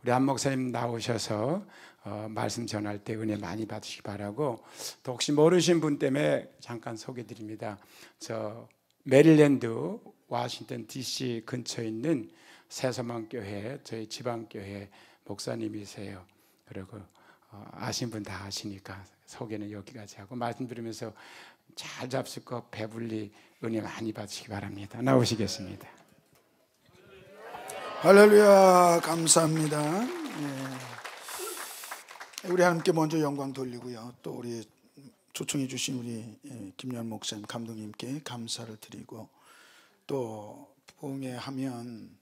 우리 안 목사님 나오셔서 말씀 전할 때 은혜 많이 받으시기 바라고, 또 혹시 모르신 분 때문에 잠깐 소개 드립니다. 저 메릴랜드 워싱턴 DC 근처에 있는 새소망교회 저희 지방교회 목사님이세요. 그리고 아신 분 다 아시니까 소개는 여기까지 하고, 말씀드리면서 잘 잡수고 배불리 은혜 많이 받으시기 바랍니다. 나오시겠습니다. 할렐루야, 감사합니다. 우리 하나님께 먼저 영광 돌리고요, 또 우리 초청해 주신 우리 김연 목사님 감독님께 감사를 드리고, 또 부흥회하면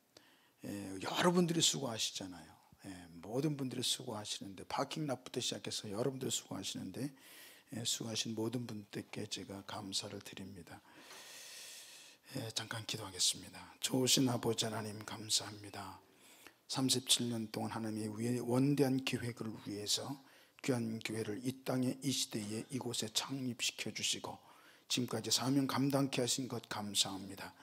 여러분들이 수고하시잖아요. 모든 분들이 수고하시는데, 파킹락부터 시작해서 여러분들이 수고하시는데, 수고하신 모든 분들께 제가 감사를 드립니다. 잠깐 기도하겠습니다. 좋으신 아버지 하나님, 감사합니다. 37년 동안 하나님의 원대한 계획을 위해서 귀한 교회를 이 땅에, 이 시대에, 이곳에 창립시켜 주시고 지금까지 사명 감당케 하신 것 감사합니다.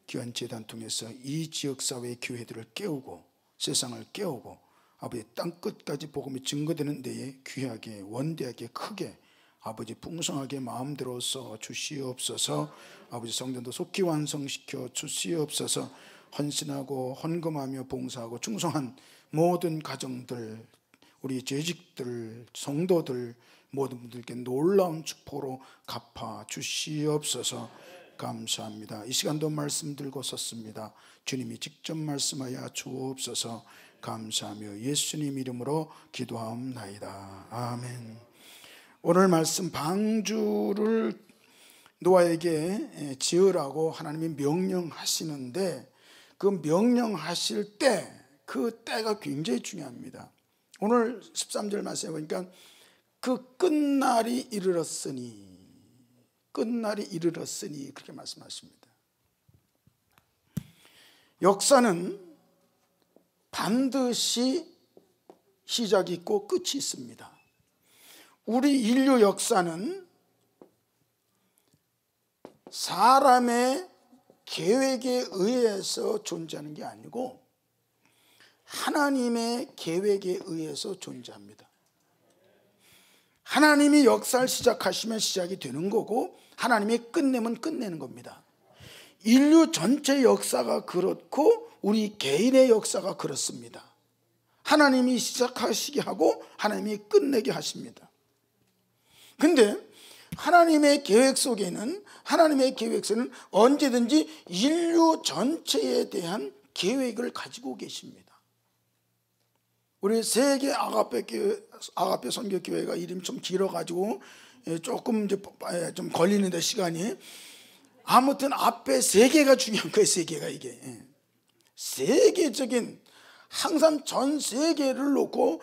귀한 재단 통해서 이 지역사회의 교회들을 깨우고 세상을 깨우고 아버지 땅끝까지 복음이 증거되는 데에 귀하게, 원대하게, 크게 아버지 풍성하게 마음대로 써 주시옵소서. 아버지 성전도 속히 완성시켜 주시옵소서. 헌신하고 헌금하며 봉사하고 충성한 모든 가정들, 우리 재직들, 성도들 모든 분들께 놀라운 축복으로 갚아 주시옵소서. 감사합니다. 이 시간도 말씀 들고 섰습니다. 주님이 직접 말씀하여 주옵소서. 감사하며 예수님 이름으로 기도하옵나이다. 아멘. 오늘 말씀, 방주를 노아에게 지으라고 하나님이 명령하시는데, 그 명령하실 때, 그 때가 굉장히 중요합니다. 오늘 13절 말씀에 보니까 그 끝날이 이르렀으니, 끝날이 이르렀으니 그렇게 말씀하십니다. 역사는 반드시 시작이 있고 끝이 있습니다. 우리 인류 역사는 사람의 계획에 의해서 존재하는 게 아니고 하나님의 계획에 의해서 존재합니다. 하나님이 역사를 시작하시면 시작이 되는 거고, 하나님이 끝내면 끝내는 겁니다. 인류 전체 역사가 그렇고 우리 개인의 역사가 그렇습니다. 하나님이 시작하시게 하고 하나님이 끝내게 하십니다. 근데 하나님의 계획 속에는, 하나님의 계획서는 언제든지 인류 전체에 대한 계획을 가지고 계십니다. 우리 세계 아가페 선교교회가 이름이 좀 길어가지고 조금 이제 좀 걸리는데 시간이, 아무튼 앞에 세 개가 중요한 거예요. 세 개가, 이게 세계적인, 항상 전 세계를 놓고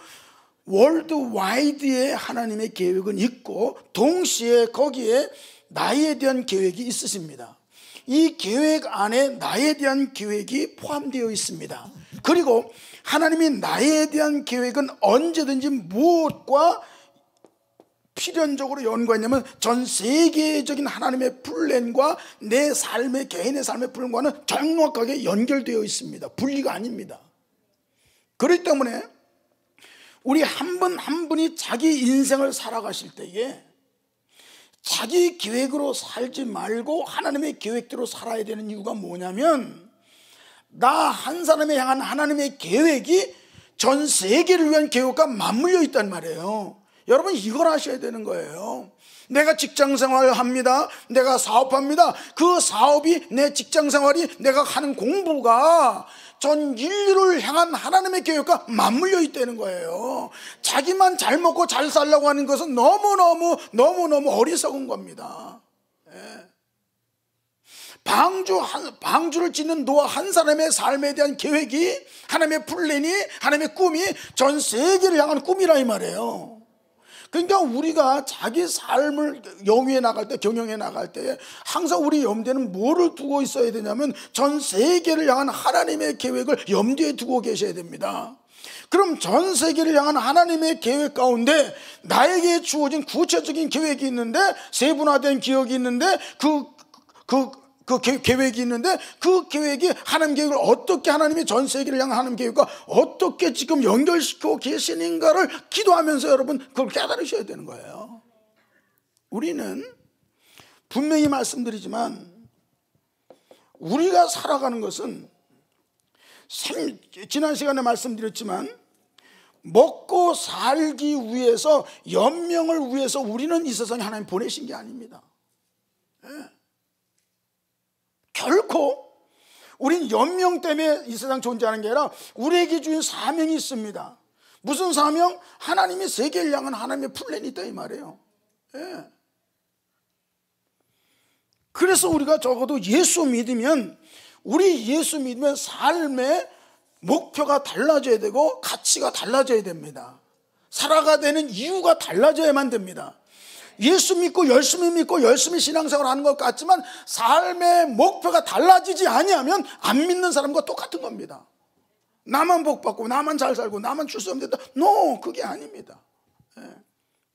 월드와이드의 하나님의 계획은 있고, 동시에 거기에 나에 대한 계획이 있으십니다. 이 계획 안에 나에 대한 계획이 포함되어 있습니다. 그리고 하나님이 나에 대한 계획은 언제든지 무엇과 필연적으로 연관했냐면 전 세계적인 하나님의 플랜과 내 삶의, 개인의 삶의 플랜과는 정확하게 연결되어 있습니다. 분리가 아닙니다. 그렇기 때문에 우리 한 분 한 분이 자기 인생을 살아가실 때에 자기 계획으로 살지 말고 하나님의 계획대로 살아야 되는 이유가 뭐냐면, 나 한 사람에 향한 하나님의 계획이 전 세계를 위한 계획과 맞물려 있단 말이에요. 여러분, 이걸 아셔야 되는 거예요. 내가 직장생활을 합니다. 내가 사업합니다. 그 사업이, 내 직장생활이, 내가 하는 공부가 전 인류를 향한 하나님의 계획과 맞물려 있다는 거예요. 자기만 잘 먹고 잘 살려고 하는 것은 너무너무 어리석은 겁니다. 방주를 짓는 노아 한 사람의 삶에 대한 계획이, 하나님의 플랜이, 하나님의 꿈이 전 세계를 향한 꿈이라 이 말이에요. 그러니까 우리가 자기 삶을 영위해 나갈 때, 경영해 나갈 때 항상 우리 염두에는 뭐를 두고 있어야 되냐면 전 세계를 향한 하나님의 계획을 염두에 두고 계셔야 됩니다. 그럼 전 세계를 향한 하나님의 계획 가운데 나에게 주어진 구체적인 계획이 있는데, 세분화된 기억이 있는데, 그 계획이 있는데 그 계획이 하나님 계획을 어떻게 하나님이 전 세계를 향한 하나님 계획과 어떻게 지금 연결시키고 계시는가를 기도하면서 여러분 그걸 깨달으셔야 되는 거예요. 우리는 분명히 말씀드리지만 우리가 살아가는 것은 지난 시간에 말씀드렸지만 먹고 살기 위해서 연명을 위해서 우리는 이 세상에 하나님 보내신 게 아닙니다. 결코 우린 연명 때문에 이 세상 존재하는 게 아니라 우리에게 주인 사명이 있습니다. 무슨 사명? 하나님이 세계를 향한 하나님의 플랜이 있다 이 말이에요. 그래서 우리가 적어도 예수 믿으면 우리 예수 믿으면 삶의 목표가 달라져야 되고 가치가 달라져야 됩니다. 살아가야 되는 이유가 달라져야만 됩니다. 예수 믿고 열심히 신앙생활 하는 것 같지만 삶의 목표가 달라지지 아니하면 안 믿는 사람과 똑같은 겁니다. 나만 복받고 나만 잘 살고 나만 출세하면 된다. 그게 아닙니다.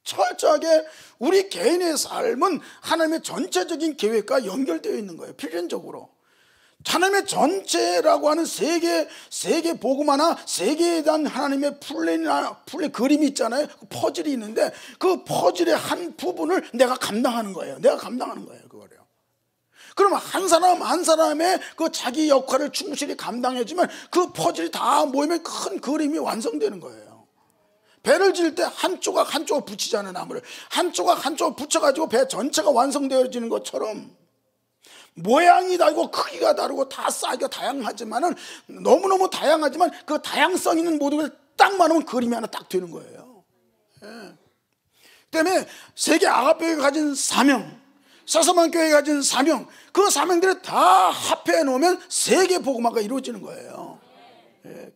철저하게 우리 개인의 삶은 하나님의 전체적인 계획과 연결되어 있는 거예요. 필연적으로 하나님의 전체라고 하는 세계 복음화나 세계에 대한 하나님의 플랜 그림이 있잖아요. 퍼즐이 있는데 그 퍼즐의 한 부분을 내가 감당하는 거예요. 그거래요. 그러면 한 사람의 그 자기 역할을 충실히 감당해주면 그 퍼즐이 다 모이면 큰 그림이 완성되는 거예요. 배를 지을 때 한 조각 붙이잖아요. 나무를 한 조각 붙여가지고 배 전체가 완성되어지는 것처럼 모양이 다르고 크기가 다르고 다 사이즈가 다양하지만은 너무너무 다양하지만 그 다양성 있는 모든 걸 딱 맞으면 그림이 하나 딱 되는 거예요. 때문에 세계 아가페가 가진 사명, 사서만 교회가 가진 사명, 그 사명들을 다 합해 놓으면 세계 복음화가 이루어지는 거예요.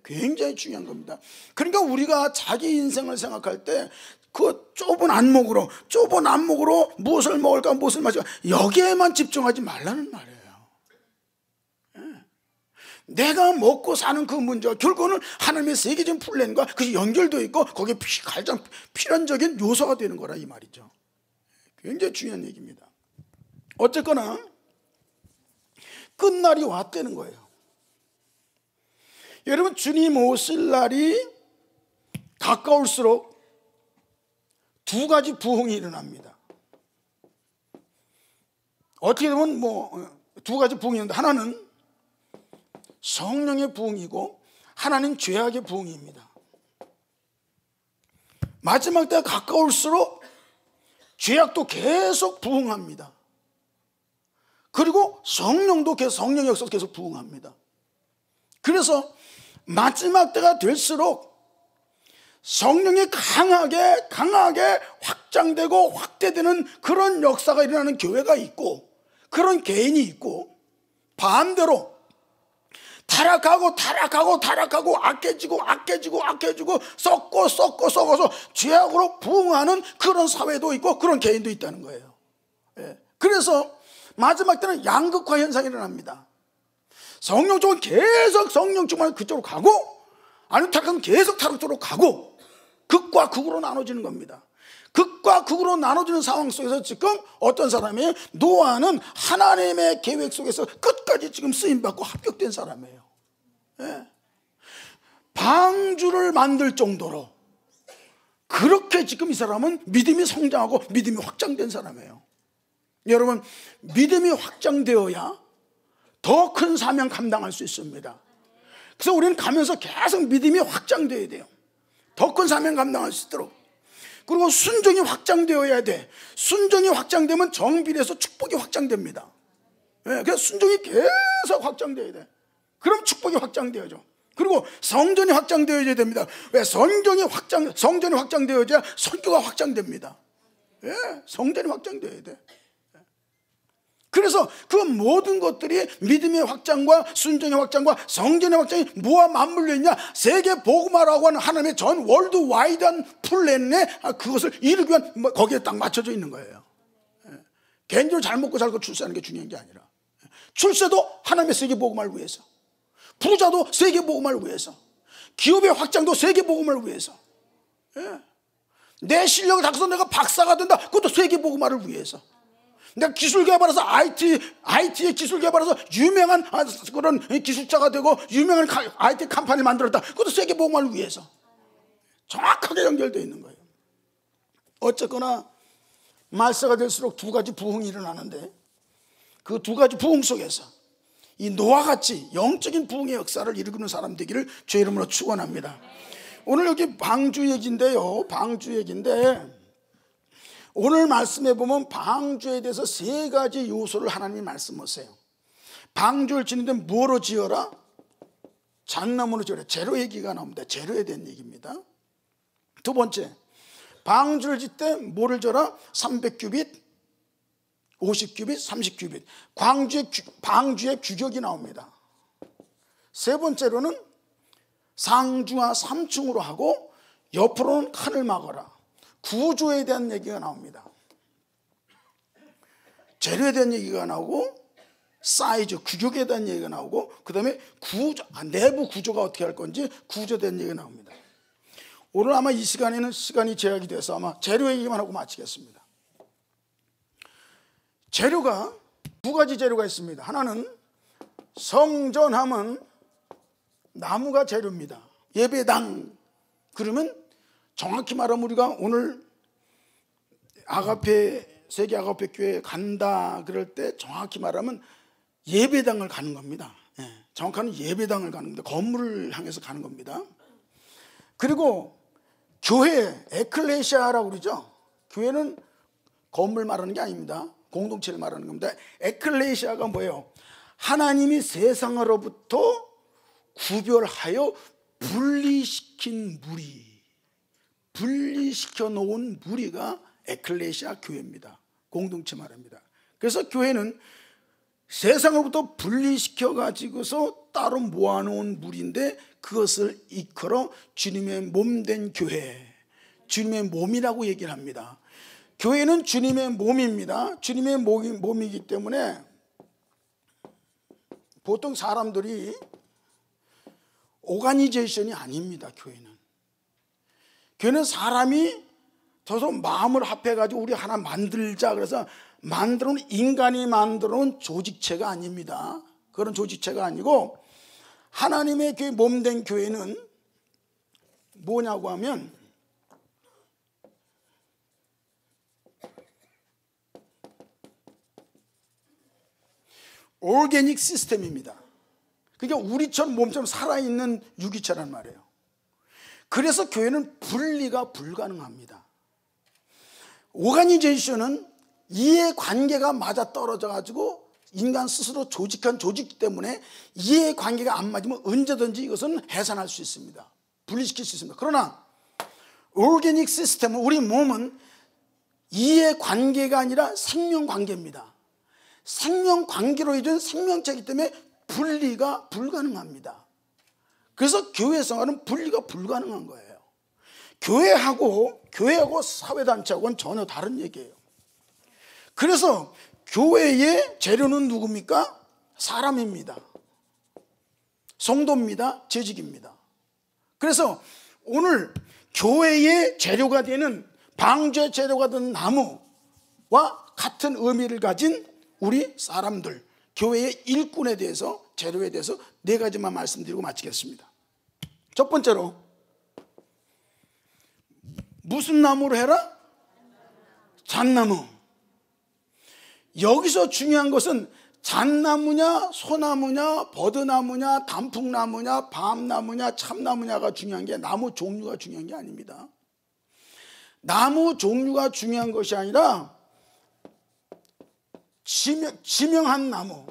굉장히 중요한 겁니다. 그러니까 우리가 자기 인생을 생각할 때 그 좁은 안목으로 무엇을 먹을까 무엇을 마실까 여기에만 집중하지 말라는 말이에요. 내가 먹고 사는 그 문제와 결국은 하나님의 세계적인 플랜과 그것이 연결되어 있고 거기에 가장 필연적인 요소가 되는 거라 이 말이죠. 굉장히 중요한 얘기입니다. 어쨌거나 끝날이 왔다는 거예요. 여러분 주님 오실 날이 가까울수록 두 가지 부흥이 일어납니다. 어떻게 보면 두 가지 부흥이 있는데 하나는 성령의 부흥이고 하나는 죄악의 부흥입니다. 마지막 때가 가까울수록 죄악도 계속 부흥합니다. 그리고 성령도 성령의 역사도 계속 부흥합니다. 그래서 마지막 때가 될수록 성령이 강하게 확장되고 확대되는 그런 역사가 일어나는 교회가 있고 그런 개인이 있고 반대로 타락하고 악해지고 썩어서 죄악으로 부흥하는 그런 사회도 있고 그런 개인도 있다는 거예요. 그래서 마지막 때는 양극화 현상이 일어납니다. 성령 쪽은 계속 성령 쪽만 그쪽으로 가고 아니면 타락하면 계속 타락 쪽으로 가고 극과 극으로 나눠지는 겁니다. 극과 극으로 나눠지는 상황 속에서 지금 어떤 사람이에요? 노아는 하나님의 계획 속에서 끝까지 지금 쓰임받고 합격된 사람이에요. 방주를 만들 정도로 그렇게 지금 이 사람은 믿음이 성장하고 믿음이 확장된 사람이에요. 여러분 믿음이 확장되어야 더 큰 사명 감당할 수 있습니다. 그래서 우리는 가면서 계속 믿음이 확장되어야 돼요. 더 큰 사명 감당할 수 있도록. 그리고 순종이 확장되어야 돼. 순종이 확장되면 정비례해서 축복이 확장됩니다. 그래서 순종이 계속 확장되어야 돼. 그럼 축복이 확장되어져. 그리고 성전이 확장되어야 됩니다. 왜? 성전이 확장되어야 선교가 확장됩니다. 성전이 확장되어야 돼. 그래서 그 모든 것들이 믿음의 확장과 순종의 확장과 성전의 확장이 뭐와 맞물려 있냐? 세계 복음화라고 하는 하나님의 전 월드와이드한 플랜에 그것을 이루기 위한 거기에 딱 맞춰져 있는 거예요. 개인적으로 잘 먹고 살고 출세하는 게 중요한 게 아니라 출세도 하나님의 세계 복음화를 위해서, 부자도 세계 복음화를 위해서, 기업의 확장도 세계 복음화를 위해서, 내 실력을 닦아서 내가 박사가 된다, 그것도 세계 복음화를 위해서, 내가 기술 개발해서 IT에 기술 개발해서 유명한 그런 기술자가 되고 유명한 IT 컴퍼니를 만들었다. 그것도 세계 복음화를 위해서. 정확하게 연결되어 있는 거예요. 어쨌거나 말세가 될수록 두 가지 부흥이 일어나는데 그 두 가지 부흥 속에서 이 노아와 같이 영적인 부흥의 역사를 이루는 사람 되기를 주의 이름으로 축원합니다. 오늘 여기 방주 얘기인데요. 방주 얘기인데 오늘 말씀에 보면 방주에 대해서 세 가지 요소를 하나님이 말씀하세요. 방주를 짓는데 뭐로 지어라? 잣나무로 지어라. 재료 얘기가 나옵니다. 재료에 대한 얘기입니다. 두 번째, 방주를 짓 때 뭐를 져라? 300규빗, 50규빗, 30규빗. 방주의 규격이 나옵니다. 세 번째로는 상중하 3층으로 하고 옆으로는 칸을 막아라. 구조에 대한 얘기가 나옵니다. 재료에 대한 얘기가 나오고 사이즈, 규격에 대한 얘기가 나오고 그 다음에 내부 구조가 어떻게 할 건지 구조에 대한 얘기가 나옵니다. 오늘 아마 이 시간에는 시간이 제약이 돼서 아마 재료 얘기만 하고 마치겠습니다. 재료가 두 가지 재료가 있습니다. 하나는 성전하면 나무가 재료입니다. 예배당 그러면 정확히 말하면 우리가 오늘 세계 아가페 교회 간다 그럴 때 정확히 말하면 예배당을 가는 겁니다. 정확한 예배당을 가는 겁니다. 건물을 향해서 가는 겁니다. 그리고 교회, 에클레시아라고 그러죠. 교회는 건물 말하는 게 아닙니다. 공동체를 말하는 겁니다. 에클레시아가 뭐예요? 하나님이 세상으로부터 구별하여 분리시킨 무리, 분리시켜 놓은 무리가 에클레시아 교회입니다. 공동체 말입니다. 그래서 교회는 세상으로부터 분리시켜 가지고서 따로 모아놓은 무리인데 그것을 이끌어 주님의 몸된 교회, 주님의 몸이라고 얘기를 합니다. 교회는 주님의 몸입니다. 주님의 몸이기 때문에 보통 사람들이 오가니제이션이 아닙니다. 교회는 사람이 서로 마음을 합해가지고 우리 하나 만들자 그래서 만들어놓은 인간이 만들어놓은 조직체가 아닙니다. 그런 조직체가 아니고 하나님의 교회 몸된 교회는 뭐냐고 하면 오르게닉 시스템입니다. 그러니까 우리처럼 몸처럼 살아있는 유기체란 말이에요. 그래서 교회는 분리가 불가능합니다. 오가니제이션은 이해관계가 맞아떨어져 가지고 인간 스스로 조직한 조직 때문에 이해관계가 안 맞으면 언제든지 이것은 해산할 수 있습니다. 분리시킬 수 있습니다. 그러나 오르게닉 시스템은 우리 몸은 이해관계가 아니라 생명관계입니다. 생명관계로 이룬 생명체이기 때문에 분리가 불가능합니다. 그래서 교회 생활은 분리가 불가능한 거예요. 교회하고 사회단체하고는 전혀 다른 얘기예요. 그래서 교회의 재료는 누굽니까? 사람입니다. 성도입니다. 재직입니다. 그래서 오늘 교회의 재료가 되는 방주의 재료가 되는 나무와 같은 의미를 가진 우리 사람들, 교회의 일꾼에 대해서, 재료에 대해서 네 가지만 말씀드리고 마치겠습니다. 첫 번째로 무슨 나무로 해라? 잣나무. 여기서 중요한 것은 잣나무냐 소나무냐 버드나무냐 단풍나무냐 밤나무냐 참나무냐가 중요한 게 나무 종류가 중요한 게 아닙니다. 나무 종류가 중요한 것이 아니라 지명한 나무.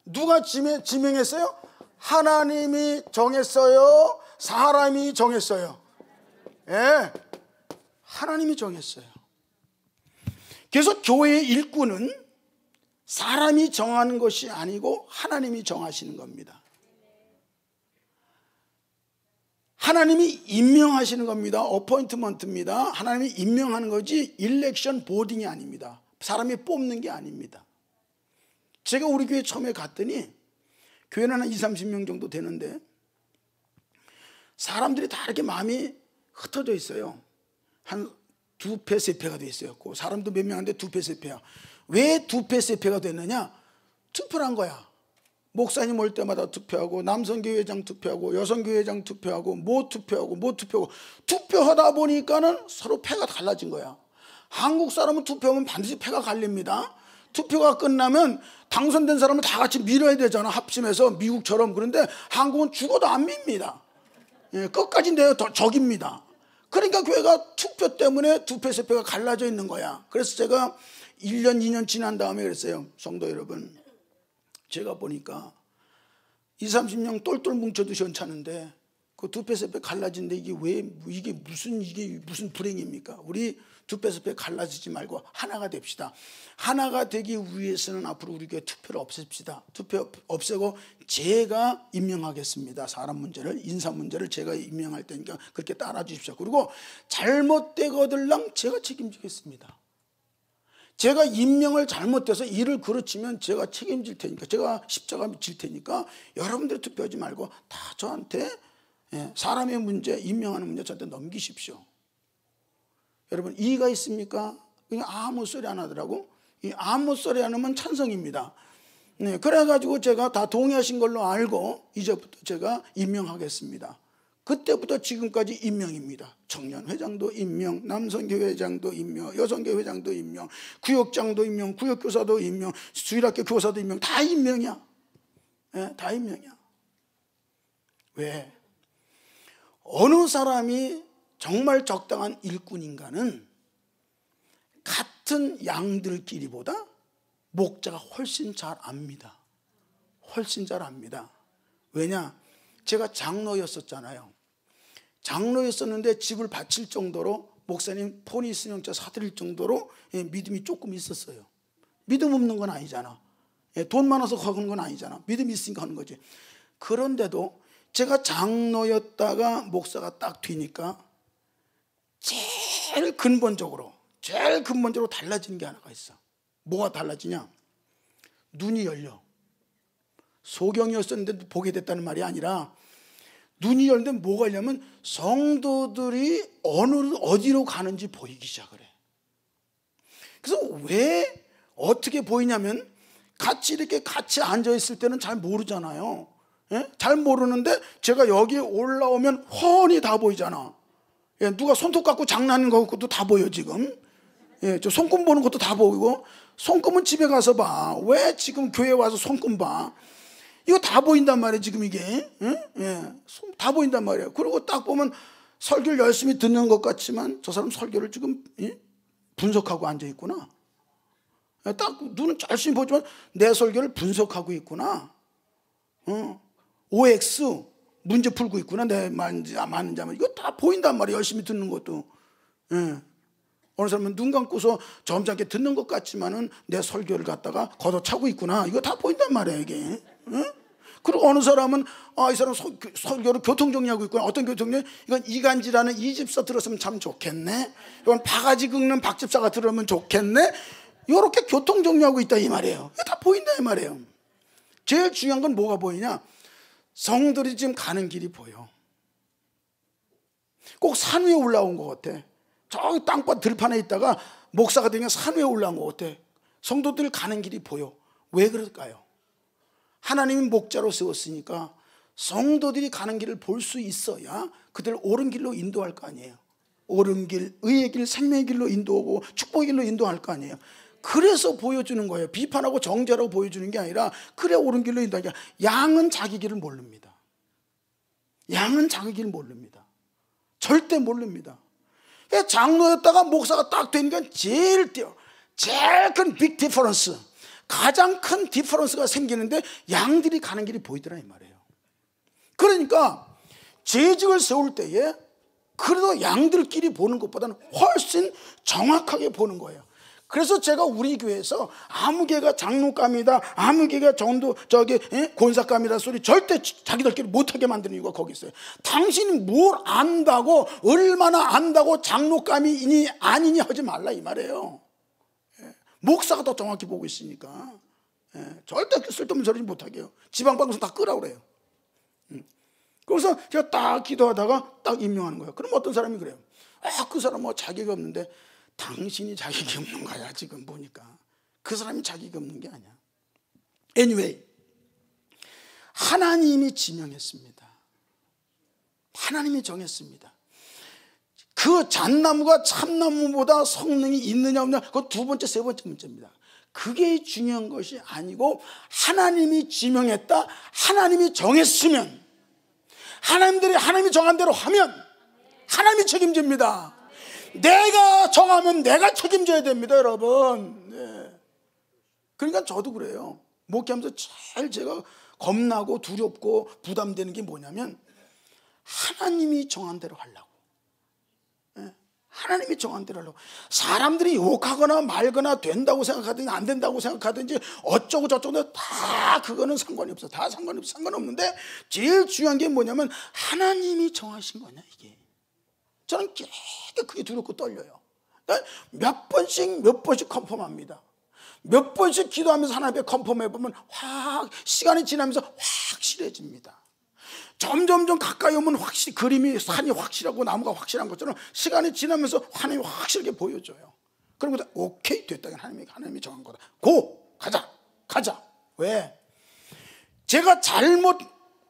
누가 지명했어요? 하나님이 정했어요? 사람이 정했어요? 예, 하나님이 정했어요. 그래서 교회의 일꾼은 사람이 정하는 것이 아니고 하나님이 정하시는 겁니다. 하나님이 임명하시는 겁니다. 어포인트먼트입니다. 하나님이 임명하는 거지 일렉션 보딩이 아닙니다. 사람이 뽑는 게 아닙니다. 제가 우리 교회 처음에 갔더니 교회는 한 20-30명 정도 되는데 사람들이 다 이렇게 마음이 흩어져 있어요. 한 2패, 3패가 돼 있어요. 그 사람도 몇 명인데 2패, 3패야. 왜 두 표, 세 표가 됐느냐? 투표를 한 거야. 목사님 올 때마다 투표하고, 남성교회장 투표하고, 여성교회장 투표하고, 뭐 투표하고, 뭐 투표하고, 투표하다 보니까는 서로 패가 달라진 거야. 한국 사람은 투표하면 반드시 패가 갈립니다. 투표가 끝나면 당선된 사람은 다 같이 밀어야 되잖아, 합심해서, 미국처럼. 그런데 한국은 죽어도 안 밉니다. 예, 끝까지 내가 적입니다. 그러니까 교회가 투표 때문에 두 표, 세 표가 갈라져 있는 거야. 그래서 제가 1년, 2년 지난 다음에 그랬어요. 성도 여러분, 제가 보니까 20, 30년 똘똘 뭉쳐도 시원찮은데 그 두 표, 세 표 갈라진데 이게 무슨 불행입니까? 우리 두 표, 세 표 갈라지지 말고 하나가 됩시다. 하나가 되기 위해서는 앞으로 우리 교회 투표를 없앱시다. 투표 없애고 제가 임명하겠습니다. 사람 문제를, 인사 문제를 제가 임명할 테니까 그렇게 따라 주십시오. 그리고 잘못되거들랑 제가 책임지겠습니다. 제가 임명을 잘못해서 일을 그르치면 제가 책임질 테니까, 제가 십자가 질 테니까 여러분들이 투표하지 말고 다 저한테 사람의 문제, 임명하는 문제 저한테 넘기십시오. 여러분, 이의가 있습니까? 그냥 아무 소리 안 하더라고. 이 아무 소리 안 하면 찬성입니다. 네, 그래가지고 제가 다 동의하신 걸로 알고 이제부터 제가 임명하겠습니다. 그때부터 지금까지 임명입니다. 청년회장도 임명, 남성교회장도 임명, 여성교회장도 임명, 구역장도 임명, 구역교사도 임명, 주일학교 교사도 임명, 다 임명이야. 네, 다 임명이야. 왜? 어느 사람이 정말 적당한 일꾼인가는 같은 양들끼리보다 목자가 훨씬 잘 압니다. 훨씬 잘 압니다. 왜냐? 제가 장로였었잖아요. 장로였었는데 집을 바칠 정도로, 목사님 폰이 신용자 사드릴 정도로 믿음이 조금 있었어요. 믿음 없는 건 아니잖아. 돈 많아서 하는 건 아니잖아. 믿음이 있으니까 하는 거지. 그런데도 제가 장로였다가 목사가 딱 되니까 제일 근본적으로 달라지는 게 하나가 있어. 뭐가 달라지냐? 눈이 열려. 소경이었었는데 보게 됐다는 말이 아니라 눈이 열는데 뭐가 있냐면 성도들이 어디로 가는지 보이기 시작을 해. 그래서 왜 어떻게 보이냐면 이렇게 같이 앉아있을 때는 잘 모르잖아요. 예? 잘 모르는데 제가 여기에 올라오면 훤히 다 보이잖아. 예, 누가 손톱 갖고 장난하는 것도 다 보여 지금. 예, 저 손금 보는 것도 다 보이고. 손금은 집에 가서 봐. 왜 지금 교회 와서 손금 봐? 이거 다 보인단 말이에요 지금 이게. 예, 다 보인단 말이에요. 그리고 딱 보면 설교를 열심히 듣는 것 같지만 저 사람 설교를 지금 분석하고 앉아있구나. 예, 딱 눈은 열심히 보지만 내 설교를 분석하고 있구나. OX 문제 풀고 있구나. 내 맞는지 안 맞는지. 이거 다 보인단 말이에요 열심히 듣는 것도. 예. 어느 사람은 눈 감고서 점잖게 듣는 것 같지만은 내 설교를 갖다가 걷어차고 있구나. 이거 다 보인단 말이에요 이게. 응? 그리고 어느 사람은 이 사람 설교를 교통정리하고 있구나. 어떤 교통정리? 이건 이간질하는 이 집사 들었으면 참 좋겠네. 이건 바가지 긁는 박 집사가 들으면 좋겠네. 이렇게 교통정리하고 있다 이 말이에요. 이거 다 보인다 이 말이에요. 제일 중요한 건 뭐가 보이냐? 성들이 지금 가는 길이 보여. 꼭 산 위에 올라온 것 같아. 저기 땅밭 들판에 있다가 목사가 되면 산 위에 올라온 것 같아. 성도들 가는 길이 보여. 왜 그럴까요? 하나님이 목자로 세웠으니까 성도들이 가는 길을 볼 수 있어야 그들 옳은 길로 인도할 거 아니에요. 옳은 길, 의의 길, 생명의 길로 인도하고 축복의 길로 인도할 거 아니에요. 그래서 보여주는 거예요. 비판하고 정죄라고 보여주는 게 아니라 그래 옳은 길로 인도하니까. 양은 자기 길을 모릅니다. 양은 자기 길을 모릅니다. 절대 모릅니다. 장로였다가 목사가 딱 되니까 제일 큰 빅 디퍼런스, 가장 큰 디퍼런스가 생기는데 양들이 가는 길이 보이더라 이 말이에요. 그러니까 재직을 세울 때에 그래도 양들끼리 보는 것보다는 훨씬 정확하게 보는 거예요. 그래서 제가 우리 교회에서 아무개가 장로감이다, 아무개가 권사감이다 소리 절대 자기들끼리 못하게 만드는 이유가 거기 있어요. 당신이 뭘 안다고, 얼마나 안다고 장로감이니 아니니 하지 말라 이 말이에요. 목사가 더 정확히 보고 있으니까. 절대 쓸데없는 소리 못하게 해요. 지방방송 다 끄라고 그래요. 그래서 제가 딱 기도하다가 딱 임명하는 거예요. 그럼 어떤 사람이 그래요. 그 사람 뭐 자격이 없는데. 당신이 자격이 없는 거야 지금 보니까. 그 사람이 자격이 없는 게 아니야. Anyway, 하나님이 지명했습니다. 하나님이 정했습니다. 그 잣나무가 참나무보다 성능이 있느냐 없느냐, 그건 두 번째, 세 번째 문제입니다. 그게 중요한 것이 아니고 하나님이 지명했다, 하나님이 정했으면, 하나님이 정한 대로 하면 하나님이 책임집니다. 내가 정하면 내가 책임져야 됩니다, 여러분. 네. 그러니까 저도 그래요. 목회하면서 제일 제가 겁나고 두렵고 부담되는 게 뭐냐면 하나님이 정한 대로 하려고. 하나님이 정한 대로 하려고. 사람들이 욕하거나 말거나 된다고 생각하든지 안 된다고 생각하든지 어쩌고 저쩌고 다 그거는 상관이 없어. 다 상관없는데 제일 중요한 게 뭐냐면 하나님이 정하신 거냐 이게. 저는 되게 그게 두렵고 떨려요. 몇 번씩 컨펌합니다. 몇 번씩 기도하면서 하나님 앞에 컨펌해보면 확 시간이 지나면서 확실해집니다. 점점 가까이 오면 확실히 그림이 산이 확실하고 나무가 확실한 것처럼 시간이 지나면서 하나님이 확실하게 보여줘요. 그러면 오케이 됐다. 하나님이 정한 거다. 고 가자. 왜? 제가 잘못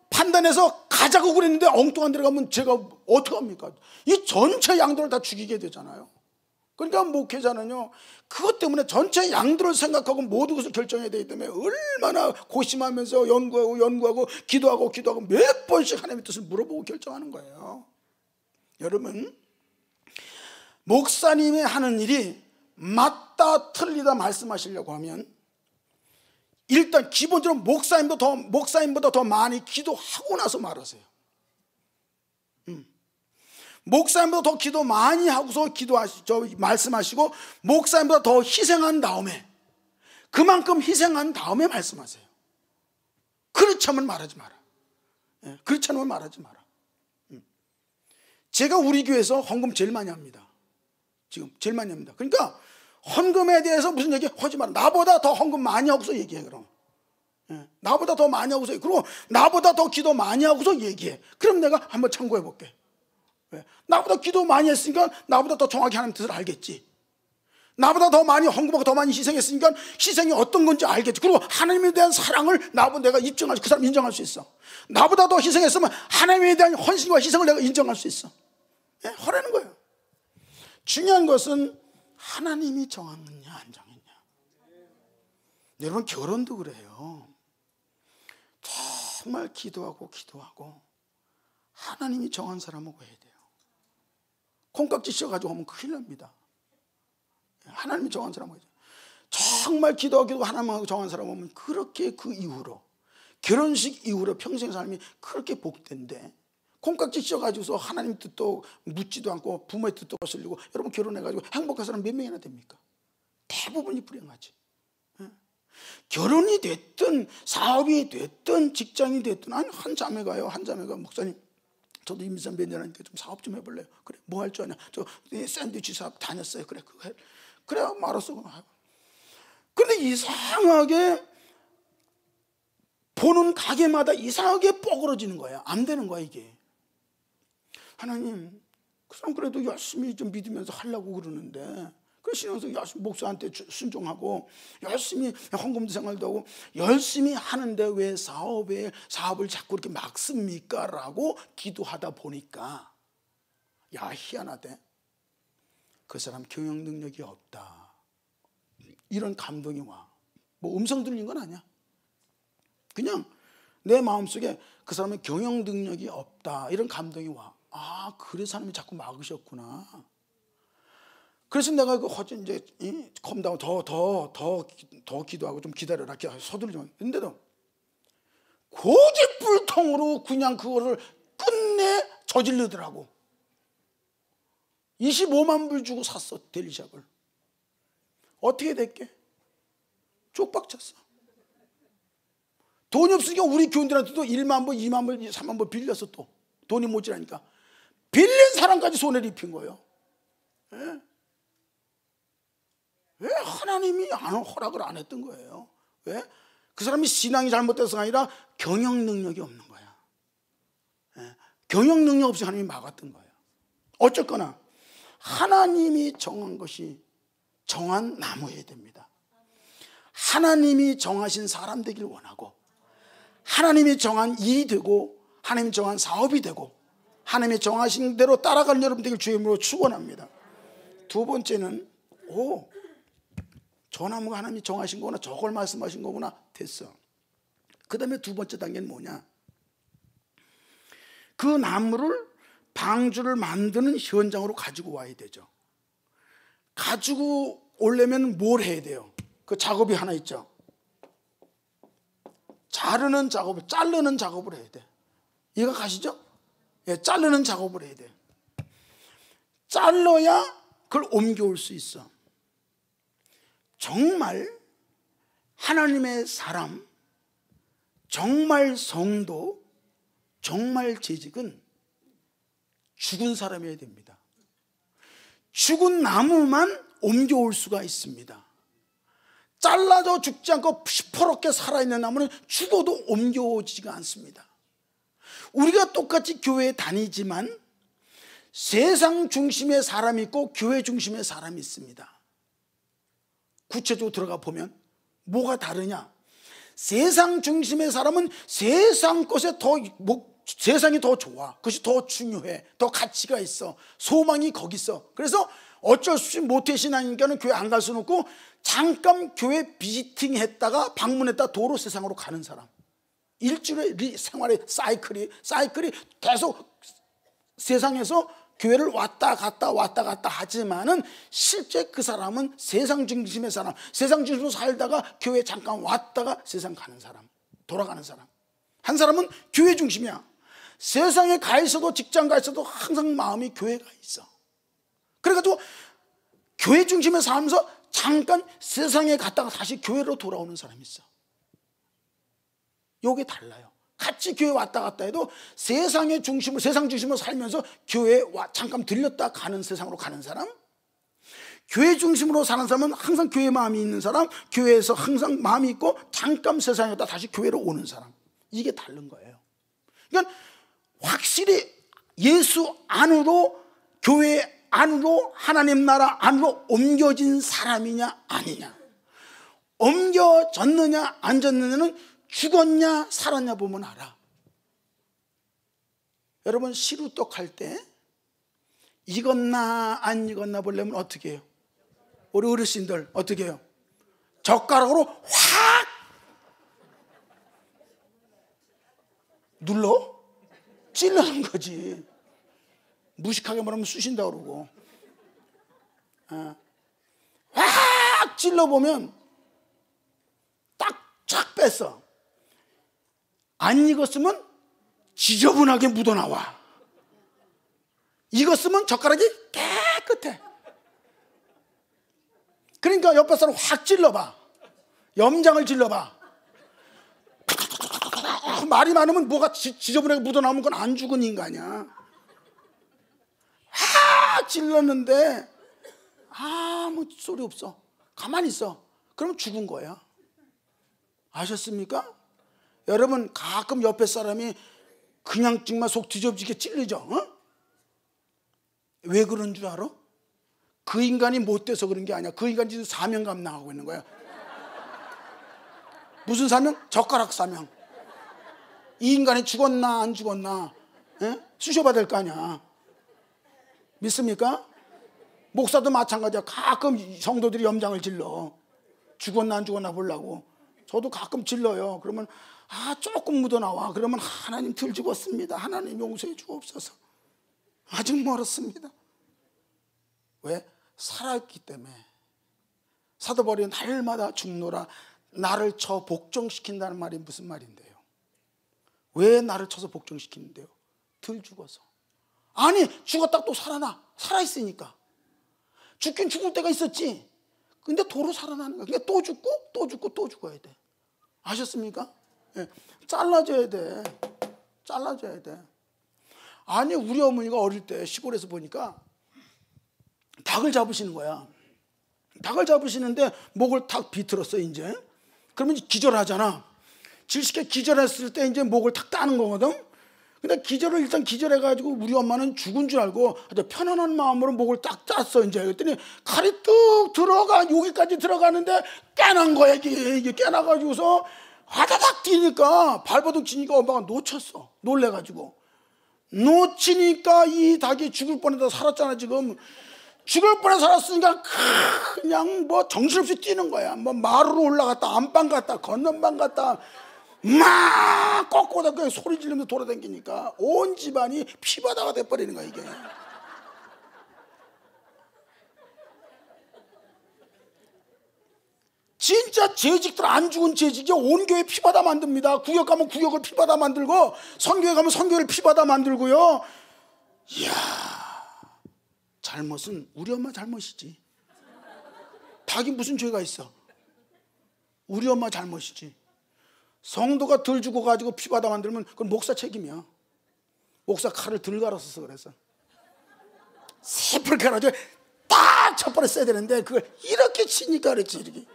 판단해서 가자고 그랬는데 엉뚱한 데로 가면 제가 어떡합니까? 이 전체 양들을 다 죽이게 되잖아요. 그러니까 목회자는요, 그것 때문에 전체 양들을 생각하고 모든 것을 결정해야 되기 때문에 얼마나 고심하면서 연구하고 기도하고 몇 번씩 하나님의 뜻을 물어보고 결정하는 거예요. 여러분, 목사님이 하는 일이 맞다 틀리다 말씀하시려고 하면 일단 기본적으로 목사님보다 더 많이 기도하고 나서 말하세요. 목사님보다 더 기도 많이 하고서 말씀하시고 목사님보다 더 희생한 다음에, 그만큼 희생한 다음에 말씀하세요. 그렇지 않으면 말하지 마라. 제가 우리 교회에서 헌금 제일 많이 합니다. 지금 제일 많이 합니다. 그러니까 헌금에 대해서 무슨 얘기 하지 마라. 나보다 더 헌금 많이 하고서 얘기해. 그럼 나보다 더 많이 하고서, 그리고 나보다 더 기도 많이 하고서 얘기해. 그럼 내가 한번 참고해 볼게. 왜? 나보다 기도 많이 했으니까 나보다 더 정확히 하나님 뜻을 알겠지. 나보다 더 많이 헌금하고 더 많이 희생했으니까 희생이 어떤 건지 알겠지. 그리고 하나님에 대한 사랑을 내가 입증할 수, 그 사람 인정할 수 있어. 나보다 더 희생했으면 하나님에 대한 헌신과 희생을 내가 인정할 수 있어. 하라는 거예요. 중요한 것은 하나님이 정했느냐 안 정했냐. 여러분, 결혼도 그래요. 정말 기도하고 하나님이 정한 사람하고 해야 돼요. 콩깍지 씌워가지고 하면 큰일 납니다. 하나님이 정한 사람하고 해야 돼요. 정말 기도하고 하나님하고 정한 사람 오면 그렇게 그 이후로, 결혼식 이후로 평생 삶이 그렇게 복된데, 콩깍지 씌워가지고서 하나님 뜻도 묻지도 않고 부모의 뜻도 거슬리고, 여러분 결혼해가지고 행복한 사람 몇 명이나 됩니까? 대부분이 불행하지. 결혼이 됐든 사업이 됐든 직장이 됐든, 한 자매가 목사님, 저도 임산 몇 년 하니까 좀 사업 좀 해볼래요. 그래, 뭐 할 줄 아냐? 저 샌드위치 사업 다녔어요. 그래, 그거 해. 그래, 말았어. 근데 이상하게 보는 가게마다 이상하게 뻐그러지는 거야. 안 되는 거야 이게. 하나님, 그 사람 그래도 열심히 좀 믿으면서 하려고 그러는데, 그 신앙에서 열심히 목사한테 순종하고 열심히 헌금도 생활도 하고 열심히 하는데 왜 사업을 자꾸 이렇게 막습니까? 라고 기도하다 보니까, 야, 희한하대. 그 사람 경영 능력이 없다. 이런 감동이 와. 뭐 음성 들린 건 아니야. 그냥 내 마음속에 그 사람의 경영 능력이 없다. 이런 감동이 와. 아, 그래서 하나님이 자꾸 막으셨구나. 그래서 내가 이제 컴다운 더 기도하고 좀 기다려라, 서두르지 마. 근데도 고집불통으로 그냥 그거를 끝내 저지르더라고. 25만 불 주고 샀어, 델리샵을. 어떻게 됐게? 쪽박쳤어. 돈이 없으니까 우리 교인들한테도 1만 불, 2만 불, 3만 불 빌려서 또 돈이 모자라니까 빌린 사람까지 손해를 입힌 거예요. 왜 하나님이 허락을 안 했던 거예요? 왜? 그 사람이 신앙이 잘못돼서가 아니라 경영 능력이 없는 거야. 경영 능력 없이 하나님이 막았던 거예요. 어쨌거나 하나님이 정한 것이 정한 나무여야 됩니다. 하나님이 정하신 사람 되길 원하고, 하나님이 정한 일이 되고, 하나님이 정한 사업이 되고, 하나님이 정하신 대로 따라가는 여러분 되길 주의 이름으로 축원합니다. 두 번째는 저 나무가 하나님이 정하신 거구나, 저걸 말씀하신 거구나, 됐어. 그 다음에 두 번째 단계는 뭐냐, 그 나무를 방주를 만드는 현장으로 가지고 와야 되죠. 가지고 오려면 뭘 해야 돼요? 그 작업이 하나 있죠. 자르는 작업을, 자르는 작업을 해야 돼. 이해가 가시죠? 예, 자르는 작업을 해야 돼. 잘라야 그걸 옮겨올 수 있어. 정말 하나님의 사람, 정말 성도, 정말 재직은 죽은 사람이어야 됩니다. 죽은 나무만 옮겨올 수가 있습니다. 잘라져 죽지 않고 시퍼렇게 살아있는 나무는 죽어도 옮겨오지가 않습니다. 우리가 똑같이 교회에 다니지만 세상 중심의 사람이 있고 교회 중심의 사람이 있습니다. 구체적으로 들어가 보면 뭐가 다르냐, 세상 중심의 사람은 세상 것에 세상이 더 좋아, 그것이 더 중요해, 더 가치가 있어, 소망이 거기 있어. 그래서 어쩔 수 없이 모태신앙이니까는 교회 안 갈 수는 없고 잠깐 교회 비지팅 했다가 방문했다 도로 세상으로 가는 사람, 일주일의 생활의 사이클이 계속 세상에서 교회를 왔다 갔다 하지만은 실제 그 사람은 세상 중심의 사람, 세상 중심으로 살다가 교회 잠깐 왔다가 세상 가는 사람, 돌아가는 사람. 한 사람은 교회 중심이야. 세상에 가 있어도, 직장 가 있어도 항상 마음이 교회가 있어. 그래가지고 교회 중심에 살면서 잠깐 세상에 갔다가 다시 교회로 돌아오는 사람이 있어. 요게 달라요. 같이 교회 왔다 갔다 해도 세상 중심으로 살면서 교회에 잠깐 들렸다 가는, 세상으로 가는 사람, 교회 중심으로 사는 사람은 항상 교회 마음이 있는 사람, 교회에서 항상 마음이 있고 잠깐 세상에 갔다 다시 교회로 오는 사람. 이게 다른 거예요. 그러니까 확실히 예수 안으로, 교회 안으로, 하나님 나라 안으로 옮겨진 사람이냐 아니냐, 옮겨졌느냐 안 졌느냐는 죽었냐 살았냐 보면 알아. 여러분, 시루떡 할 때 익었나 안 익었나 보려면 어떻게 해요? 우리 어르신들 어떻게 해요? 젓가락으로 확 눌러 찔러는 거지. 무식하게 말하면 쑤신다 그러고. 확 찔러보면 딱 쫙 뺐어. 안 익었으면 지저분하게 묻어나와. 익었으면 젓가락이 깨끗해. 그러니까 옆에 사람 확 찔러봐. 염장을 찔러봐. 말이 많으면 뭐가 지저분하게 묻어나오면 그건 안 죽은 인간이야. 확 찔렀는데 아무 소리 없어. 가만히 있어. 그럼 죽은 거야. 아셨습니까? 여러분, 가끔 옆에 사람이 그냥 정말 속 뒤집지게 찔리죠. 어? 왜 그런 줄 알아? 그 인간이 못돼서 그런 게 아니야. 그 인간이 지금 사명 감당하고 있는 거야. 무슨 사명? 젓가락 사명. 이 인간이 죽었나 안 죽었나 수셔봐야 될 거 아니야. 믿습니까? 목사도 마찬가지야. 가끔 성도들이 염장을 질러. 죽었나 안 죽었나 보려고. 저도 가끔 질러요. 그러면 조금 묻어나와. 그러면 하나님 덜 죽었습니다. 하나님 용서해 주옵소서. 아직 멀었습니다. 왜? 살아있기 때문에. 사도 바울이 날마다 죽노라, 나를 쳐 복종시킨다는 말이 무슨 말인데요? 왜 나를 쳐서 복종시키는데요? 덜 죽어서. 아니, 죽었다 또 살아나. 살아있으니까. 죽긴 죽을 때가 있었지. 근데 도로 살아나는 거야. 그러니까 또 죽고 또 죽고 또 죽어야 돼. 아셨습니까? 예. 잘라줘야 돼. 잘라줘야 돼. 아니, 우리 어머니가 어릴 때 시골에서 보니까 닭을 잡으시는 거야. 닭을 잡으시는데 목을 탁 비틀었어, 이제. 그러면 기절하잖아. 질식에 기절했을 때 이제 목을 탁 따는 거거든. 근데 기절을 일단 기절해가지고 우리 엄마는 죽은 줄 알고 아주 편안한 마음으로 목을 딱 짰어. 이제 그랬더니 칼이 뚝 들어가 여기까지 들어가는데 깨난 거야. 이게 깨나가지고서 화다닥 뛰니까 발버둥 치니까 엄마가 놓쳤어. 놀래가지고 놓치니까 이 닭이 죽을 뻔해서 살았잖아. 지금 죽을 뻔해 살았으니까 그냥 뭐 정신없이 뛰는 거야. 뭐 마루로 올라갔다 안방 갔다 건넌방 갔다 막 꺾고다 그냥 소리 지르면서 돌아다니니까 온 집안이 피바다가 돼버리는 거야. 이게 진짜 재직들 안 죽은 재직이 온 교회 피바다 만듭니다. 구역 가면 구역을 피바다 만들고 선교회 가면 선교회를 피바다 만들고요. 이야, 잘못은 우리 엄마 잘못이지. 닭이 무슨 죄가 있어? 우리 엄마 잘못이지. 성도가 덜 죽어가지고 피바다 만들면 그건 목사 책임이야. 목사 칼을 덜 갈았어서 그래서 새풀게 갈아가지고 딱 첫번에 써야 되는데 그걸 이렇게 치니까 그랬지. 이렇게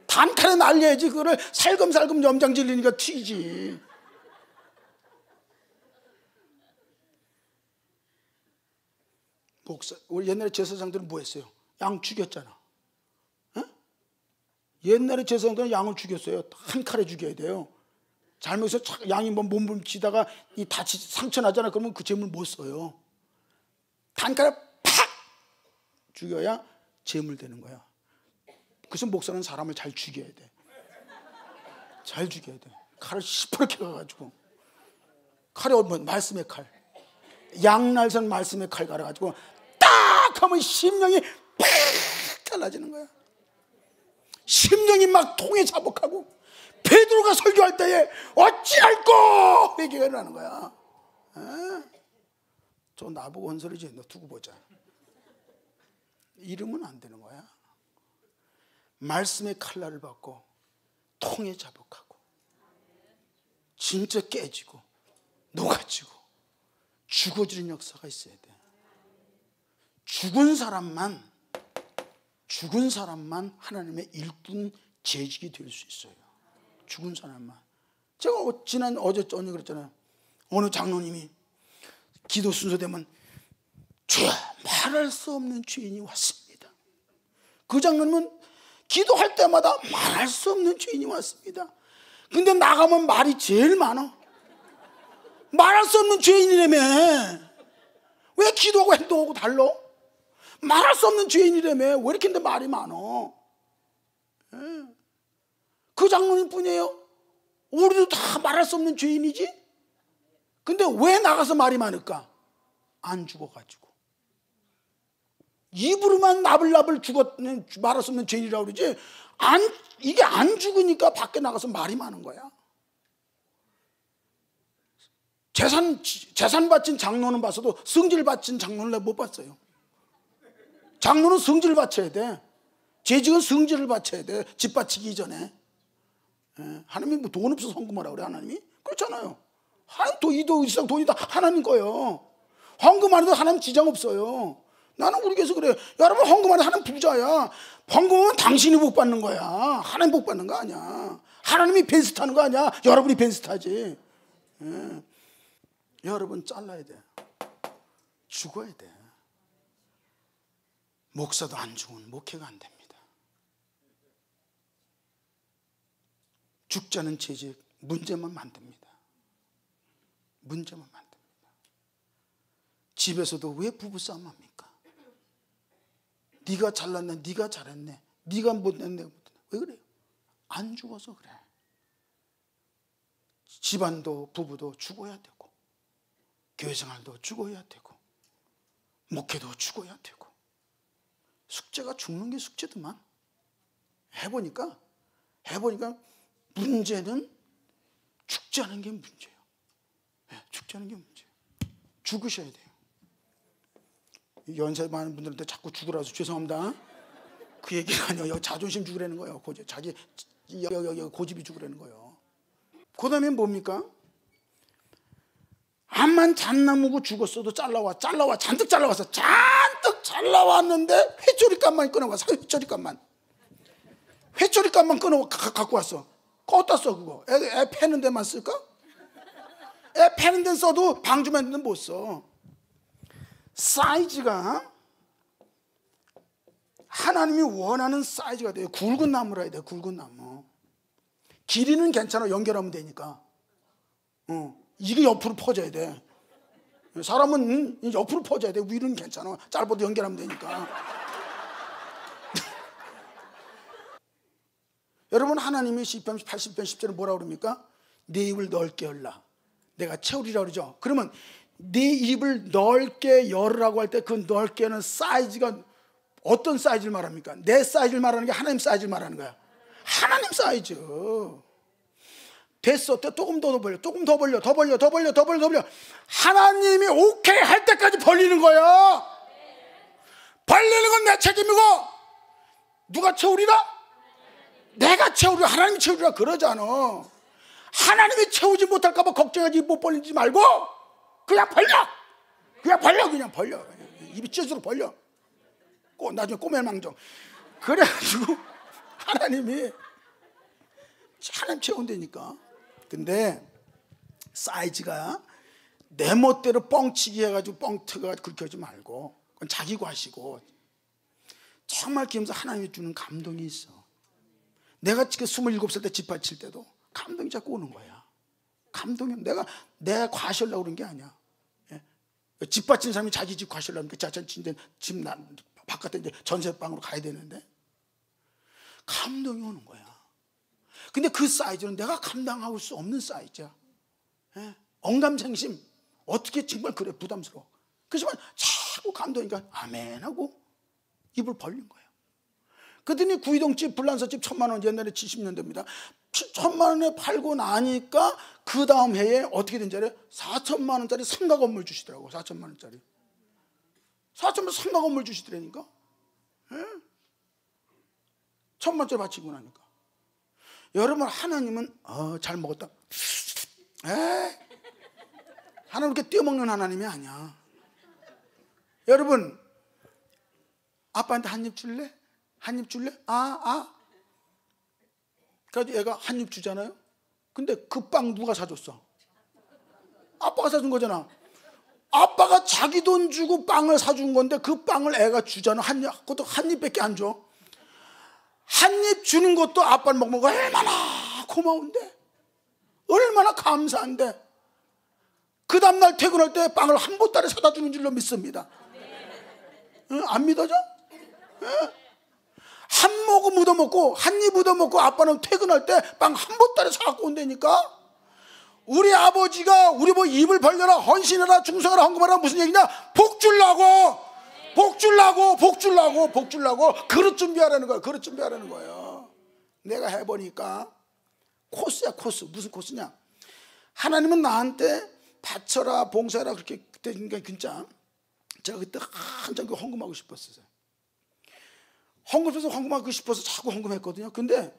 단칼에 날려야지. 그거를 살금살금 염장 질리니까 튀지. 목사, 우리 옛날에 제사장들은 뭐 했어요? 양 죽였잖아. 옛날에 제사장들은 양을 죽였어요. 한 칼에 죽여야 돼요. 잘못해서 양이 뭐 몸부림치다가 이 다치 상처 나잖아. 그러면 그 재물 못 써요. 단칼에 팍 죽여야 재물 되는 거야. 그래서 목사는 사람을 잘 죽여야 돼. 잘 죽여야 돼. 칼을 시퍼렇게 가가지고 칼이 말씀의 칼, 양날선 말씀의 칼 갈아가지고 딱 하면 심령이 팍 잘라지는 거야. 심령이 막 통에 자복하고 베드로가 설교할 때에 어찌할꼬 얘기가 일어나는 거야. 저 나보고 한 소리지. 너 두고 보자. 이러면 안 되는 거야. 말씀의 칼날을 받고 통에 자복하고 진짜 깨지고 녹아지고 죽어지는 역사가 있어야 돼. 죽은 사람만 하나님의 일꾼 재직이 될 수 있어요. 죽은 사람만. 제가 어제 그랬잖아요. 어느 장로님이 기도 순서되면 주여 말할 수 없는 죄인이 왔습니다. 그 장로님은 기도할 때마다 말할 수 없는 죄인이 왔습니다. 근데 나가면 말이 제일 많아. 말할 수 없는 죄인이라며. 왜 기도하고 행동하고 달라? 말할 수 없는 죄인이라며. 왜 이렇게 근데 말이 많어? 그 장로님 뿐이에요. 우리도 다 말할 수 없는 죄인이지. 근데 왜 나가서 말이 많을까? 안 죽어가지고. 입으로만 나불나불 죽었는 말할 수 없는 죄인이라고 그러지. 이게 안 죽으니까 밖에 나가서 말이 많은 거야. 재산 바친 장로는 봤어도 성질 바친 장로는 내가 못 봤어요. 장로는 성질을 바쳐야 돼. 재직은 성질을 바쳐야 돼. 집 바치기 전에. 하나님이 뭐 돈 없어서 헌금하라고 그래 하나님이? 그렇잖아요. 이도 이상 돈이 다 하나님 거예요. 헌금 안 해도 하나님 지장 없어요. 나는 우리 교회에서 그래. 여러분 헌금 안 해도 하나님 부자야. 헌금은 당신이 복 받는 거야. 하나님 복 받는 거 아니야. 하나님이 벤스 타는 거 아니야. 여러분이 벤스 타지. 여러분 잘라야 돼. 죽어야 돼. 목사도 안 죽으면 목회가 안 됩니다. 죽자는 재직 문제만 만듭니다. 문제만 만듭니다. 집에서도 왜 부부싸움 합니까? 네가 잘났네, 네가 잘했네, 네가 못했네. 왜 그래요? 안 죽어서 그래. 집안도 부부도 죽어야 되고 교회생활도 죽어야 되고 목회도 죽어야 되고 숙제가 죽는 게 숙제더만. 해보니까 문제는 죽지 않은 게 문제예요. 죽지 않은 게 문제예요. 죽으셔야 돼요. 연세 많은 분들한테 자꾸 죽으라서 죄송합니다. 그 얘기가 아니에요. 자존심 죽으라는 거예요. 자기 고집이 죽으라는 거예요. 그 다음에 뭡니까? 암만 잣나무고 죽었어도 잘라와 잔뜩 잘라와서 잔뜩 잘라왔는데 회초리감만 끊어와서 회초리감만 끊어 갖고 왔어. 껐다 써 그거. 애 패는 데만 쓸까? 페는데 써도 방주맨들은 못 써. 사이즈가 하나님이 원하는 사이즈가 돼요. 굵은 나무라 해야 돼요. 굵은 나무. 길이는 괜찮아. 연결하면 되니까. 이게 옆으로 퍼져야 돼. 사람은 옆으로 퍼져야 돼. 위로는 괜찮아. 짧아도 연결하면 되니까. 여러분, 하나님이 시편 80편 10절에 뭐라고 그럽니까? 네 입을 넓게 열라. 내가 채우리라 그러죠. 그러면 네 입을 넓게 열으라고 할 때 그 넓게 여는 사이즈가 어떤 사이즈를 말합니까? 내 사이즈를 말하는 게 하나님 사이즈를 말하는 거야. 하나님 사이즈. 됐어. 조금 더 벌려. 조금 더 벌려. 더 벌려. 더 벌려. 더 벌려. 더 벌려. 하나님이 오케이 할 때까지 벌리는 거야. 벌리는 건 내 책임이고, 누가 채우리라? 내가 채우리라. 하나님이 채우리라 그러잖아. 하나님이 채우지 못할까 봐 걱정하지 못 벌리지 말고 그냥 벌려. 그냥 벌려. 그냥 벌려. 입이 찢어지도록 벌려. 나중에 꼬멜망정. 그래가지고 하나님 채운다니까. 근데 사이즈가 내 멋대로 뻥치기 해가지고 뻥트가 긁혀지 말고, 그건 자기 과시고, 정말 기면서 하나님이 주는 감동이 있어. 내가 27살 때 집합 칠 때도 감동이 자꾸 오는 거야. 감동이 내가 과시하려고 그런 게 아니야. 집 바친 사람이 자기 집 과시하려면 집 바깥에 이제 전세방으로 가야 되는데 감동이 오는 거야. 근데 그 사이즈는 내가 감당할 수 없는 사이즈야. 언감생심. 어떻게 정말 그래 부담스러워. 그렇지만 자꾸 감동이니까 아멘 하고 입을 벌린 거야. 그랬더니 구이동집 불란서집 1,000만 원, 옛날에 70년대입니다 1,000만 원에 팔고 나니까 그 다음 해에 어떻게 된지 알아요? 4천만 원짜리 상가 건물 주시더라고. 4천만 원짜리 4천만 원 상가 건물 주시더라니까. 1,000만 원짜리 바치고 나니까. 여러분, 하나님은 잘 먹었다. 하나님 그렇게 떼어먹는 하나님이 아니야. 여러분, 아빠한테 한 입 줄래? 한 입 줄래? 그래서 애가 한 입 주잖아요. 근데 그 빵 누가 사줬어? 아빠가 사준 거잖아. 아빠가 자기 돈 주고 빵을 사준 건데 그 빵을 애가 주잖아. 그것도 한 입밖에 안 줘. 한 입 주는 것도 아빠는 먹으면 얼마나 고마운데, 얼마나 감사한데, 그 다음날 퇴근할 때 빵을 한 보따리 사다 주는 줄로 믿습니다. 안 믿어져? 한 모금 묻어먹고 한 입 묻어먹고 아빠는 퇴근할 때 빵 한 보따리 사갖고 온다니까. 우리 아버지가 우리 뭐 입을 벌려라, 헌신해라, 충성하라, 헌금하라 무슨 얘기냐? 복 줄라고, 복 줄라고, 복 줄라고, 복 줄라고. 그릇 준비하라는 거야. 그릇 준비하라는 거예요. 내가 해보니까 코스야, 코스. 무슨 코스냐? 하나님은 나한테 바쳐라, 봉사해라 그렇게 그때 진짜 제가 그때 한참 헌금하고 싶었어요. 헌금하고 싶어서 자꾸 헌금했거든요. 근데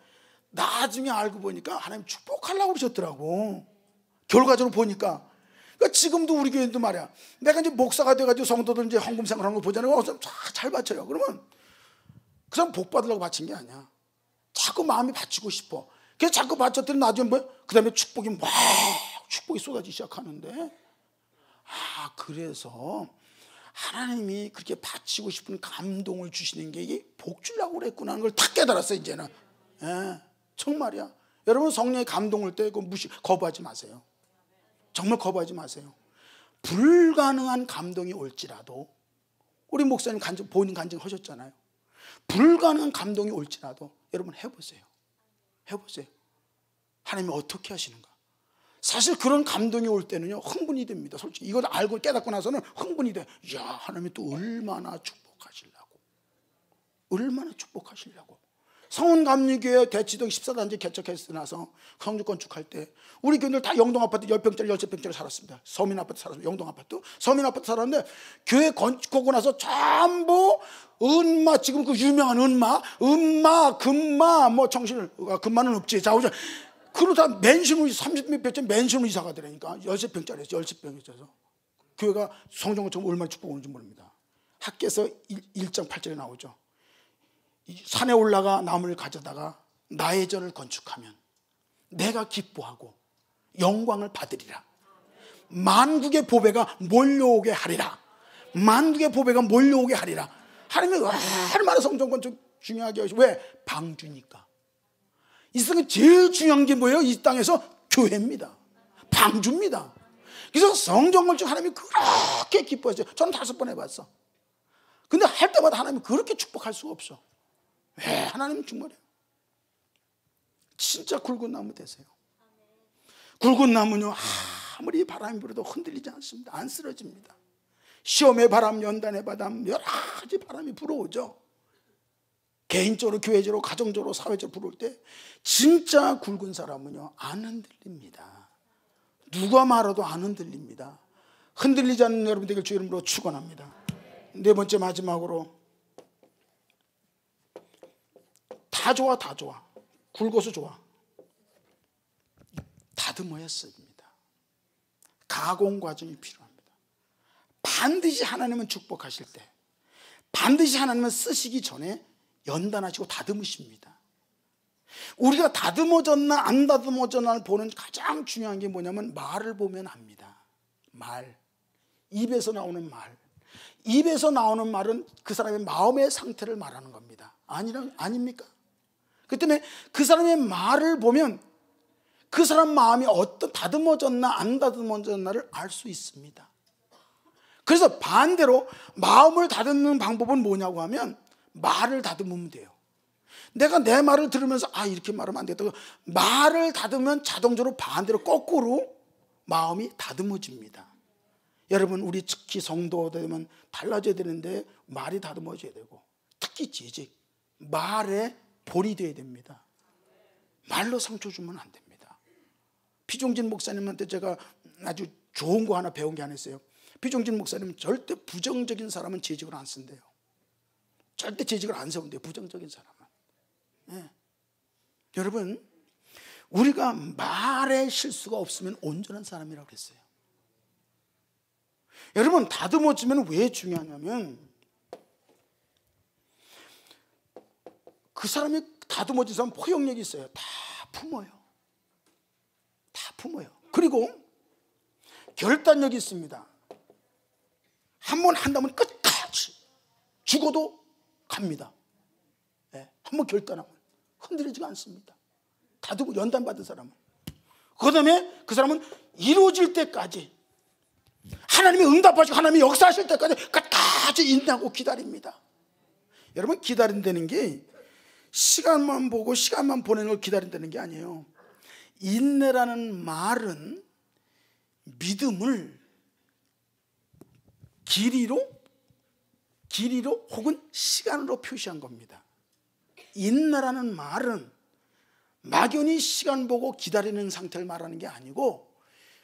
나중에 알고 보니까 하나님 축복하려고 그러셨더라고. 결과적으로 보니까. 그러니까 지금도 우리 교회도 말이야. 내가 이제 목사가 돼가지고 성도들 이제 헌금 생활하는 거 보잖아요. 잘 바쳐요. 그러면 그 사람 복 받으려고 바친 게 아니야. 자꾸 마음이 바치고 싶어. 그래서 자꾸 바쳤더니 나중에 그 다음에 축복이 쏟아지기 시작하는데, 그래서 하나님이 그렇게 바치고 싶은 감동을 주시는 게 이게 복 주려고 그랬구나 하는 걸 탁 깨달았어요, 이제는. 정말이야. 여러분, 성령의 감동 올 때 거부하지 마세요. 정말 거부하지 마세요. 불가능한 감동이 올지라도, 우리 목사님 본인 간증 하셨잖아요. 불가능한 감동이 올지라도 여러분 해보세요. 해보세요. 하나님이 어떻게 하시는가. 사실 그런 감동이 올 때는요, 흥분이 됩니다. 솔직히 이걸 알고 깨닫고 나서는 흥분이 돼. 이야, 하나님이 또 얼마나 축복하시려고, 얼마나 축복하시려고. 성운감리교회 대치동 14단지 개척해서 나서 성주 건축할 때 우리 교인들 다 영동아파트 10평짜리 13평짜리 살았습니다. 서민아파트 살았습니다. 영동아파트 서민아파트 살았는데, 교회 건축하고 나서 전부 은마, 지금 그 유명한 은마, 금마, 뭐 정신을, 금마는 없지. 자, 그러다 맨션으로 30몇 평짜리 맨션으로 이사가 되라니까. 13평짜리였죠. 13평이 있어서 교회가 성전건축 얼마나 축복 오는지 모릅니다. 학교에서 1장 8절에 나오죠. 산에 올라가 나무를 가져다가 나의 전을 건축하면 내가 기뻐하고 영광을 받으리라. 만국의 보배가 몰려오게 하리라. 만국의 보배가 몰려오게 하리라. 하나님이 얼마나 성전건축 중요하게 하시고, 왜? 방주니까. 이 세상에 제일 중요한 게 뭐예요? 이 땅에서 교회입니다. 방주입니다. 그래서 성전건축 하나님이 그렇게 기뻐하세요. 저는 5번 해봤어. 근데 할 때마다 하나님이 그렇게 축복할 수가 없어. 왜? 하나님은 정말이에요. 진짜 굵은 나무 되세요. 굵은 나무는요, 아무리 바람이 불어도 흔들리지 않습니다. 안 쓰러집니다. 시험의 바람, 연단의 바람, 여러 가지 바람이 불어오죠. 개인적으로, 교회적으로, 가정적으로, 사회적으로 불어올 때 진짜 굵은 사람은요, 안 흔들립니다. 누가 말아도 안 흔들립니다. 흔들리지 않는 여러분 되길 주 이름으로 축원합니다. 네 번째, 마지막으로, 다 좋아, 다 좋아. 굵어서 좋아. 다듬어야 씁니다. 가공 과정이 필요합니다. 반드시 하나님은 축복하실 때, 반드시 하나님은 쓰시기 전에 연단하시고 다듬으십니다. 우리가 다듬어졌나 안 다듬어졌나를 보는 가장 중요한 게 뭐냐면, 말을 보면 압니다. 말, 입에서 나오는 말. 입에서 나오는 말은 그 사람의 마음의 상태를 말하는 겁니다. 아닙니까? 그 때문에 그 사람의 말을 보면 그 사람 마음이 어떤, 다듬어졌나 안 다듬어졌나를 알 수 있습니다. 그래서 반대로 마음을 다듬는 방법은 뭐냐고 하면, 말을 다듬으면 돼요. 내가 내 말을 들으면서 이렇게 말하면 안 되겠다. 말을 다듬으면 자동적으로 반대로 거꾸로 마음이 다듬어집니다. 여러분, 우리 특히 성도 되면 달라져야 되는데 말이 다듬어져야 되고, 특히 지식, 말에 본이 돼야 됩니다. 말로 상처 주면 안 됩니다. 피종진 목사님한테 제가 아주 좋은 거 하나 배운 게 하나 있어요. 피종진 목사님은 절대 부정적인 사람은 재직을 안 쓴대요. 절대 재직을 안 세운대요, 부정적인 사람은. 네. 여러분, 우리가 말에 실수가 없으면 온전한 사람이라고 그랬어요. 여러분, 다듬어지면 왜 중요하냐면, 그 사람이 다듬어진 사람은 포용력이 있어요. 다 품어요. 다 품어요. 그리고 결단력이 있습니다. 한 번 한다면 끝까지 죽어도 갑니다. 네. 한 번 결단하면 흔들리지가 않습니다. 다듬어 연단받은 사람은. 그 다음에 그 사람은 이루어질 때까지, 하나님이 응답하시고 하나님이 역사하실 때까지 끝까지 인내하고 기다립니다. 여러분, 기다린다는 게 시간만 보고 시간만 보내는 걸 기다린다는 게 아니에요. 인내라는 말은 믿음을 길이로 혹은 시간으로 표시한 겁니다. 인내라는 말은 막연히 시간 보고 기다리는 상태를 말하는 게 아니고,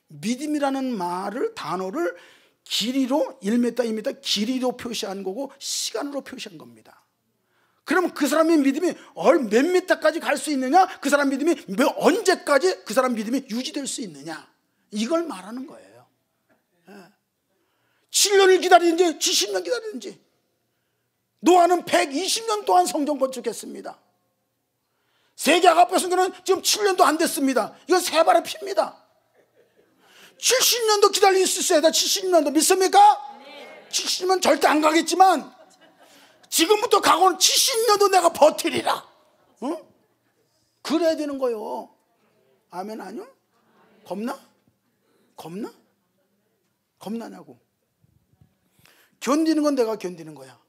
믿음이라는 말을, 단어를 길이로 1m, 2m 길이로 표시한 거고 시간으로 표시한 겁니다. 그러면 그 사람의 믿음이 몇 미터까지 갈 수 있느냐, 그 사람 믿음이 언제까지 그 사람 믿음이 유지될 수 있느냐, 이걸 말하는 거예요. 7년을 기다리는지 70년 기다리는지. 노아는 120년 동안 성전 건축했습니다. 세계 아가페 성전은 지금 7년도 안 됐습니다. 이건 세 발의 피입니다. 70년도 기다릴 수 있어야 돼. 70년도 믿습니까? 네. 70년 절대 안 가겠지만 지금부터 가고는 70년도 내가 버티리라. 응? 그래야 되는 거예요. 아멘 아니요? 겁나? 겁나냐고. 견디는 건 내가 견디는 거야.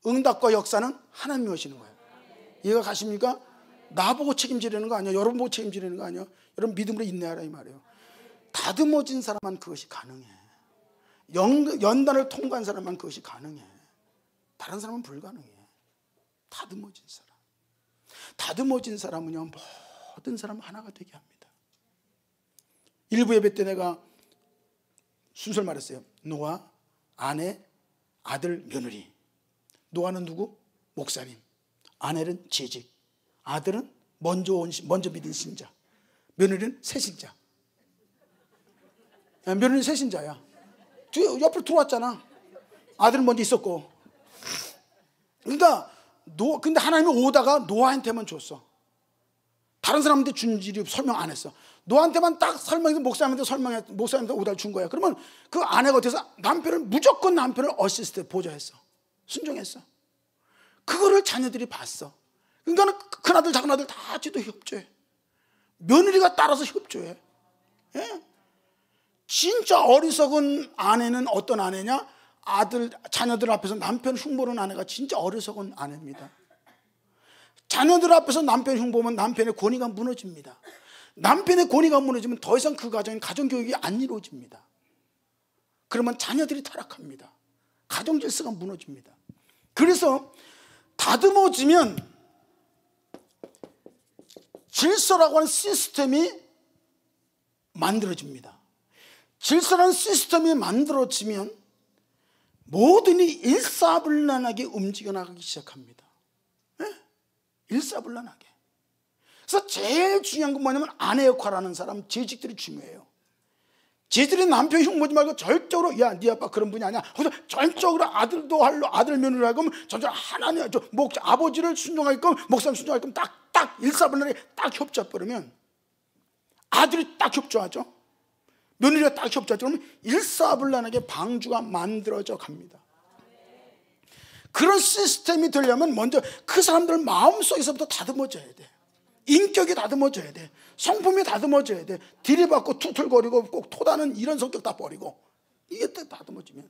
응답과 역사는 하나님이 하시는 거예요. 이해가 가십니까? 나보고 책임지려는 거 아니야. 여러분 보고 책임지려는 거 아니야. 여러분 믿음으로 인내하라 이 말이에요. 다듬어진 사람만 그것이 가능해. 연단을 통과한 사람만 그것이 가능해. 다른 사람은 불가능해. 다듬어진 사람. 다듬어진 사람은요, 모든 사람 하나가 되게 합니다. 일부 예배 때 내가 순서를 말했어요. 노아, 아내, 아들, 며느리. 노아는 누구? 목사님. 아내는 재직. 아들은 먼저 믿은 신자. 며느리는 새신자. 며느리는 새신자야. 옆으로 들어왔잖아. 아들은 먼저 있었고. 그러니까 근데 하나님이 오다가 노아한테만 줬어. 다른 사람한테 준 일이 설명 안 했어. 너한테만 딱 설명해서 목사님한테 설명해, 목사님한테 오달 준 거야. 그러면 그 아내가 어때서 무조건 남편을 어시스트 보좌했어. 순종했어. 그거를 자녀들이 봤어. 그러니까 큰아들 작은아들 다 지도 협조해. 며느리가 따라서 협조해. 예? 진짜 어리석은 아내는 어떤 아내냐? 자녀들 앞에서 남편 흉보는 아내가 진짜 어리석은 아내입니다. 자녀들 앞에서 남편 흉보면 남편의 권위가 무너집니다. 남편의 권위가 무너지면 더 이상 그 가정은 가정교육이 안 이루어집니다. 그러면 자녀들이 타락합니다. 가정질서가 무너집니다. 그래서 다듬어지면 질서라고 하는 시스템이 만들어집니다. 질서라는 시스템이 만들어지면 모든 일이 일사불란하게 움직여 나가기 시작합니다. 네? 일사불란하게. 그래서 제일 중요한 건 뭐냐면 아내 역할하는 사람, 재직들이 중요해요. 재직들이 남편 흉보지 말고 절적으로, 야, 네 아빠 그런 분이 아니야. 그래서 절적으로 아들도 할로, 아들 며느리를 할 거면 절적으로 하나님, 아버지를 순종할 거면 목사님 순종할 거면 딱 일사불란하게 딱 협조해버리면 아들이 딱 협조하죠. 며느리가 딱 협조하죠. 그러면 일사불란하게 방주가 만들어져 갑니다. 그런 시스템이 되려면 먼저 그 사람들 마음속에서부터 다듬어져야 돼. 인격이 다듬어져야 돼. 성품이 다듬어져야 돼. 디리받고 툴툴거리고 꼭 토다는 이런 성격 다 버리고, 이게 딱 다듬어지면,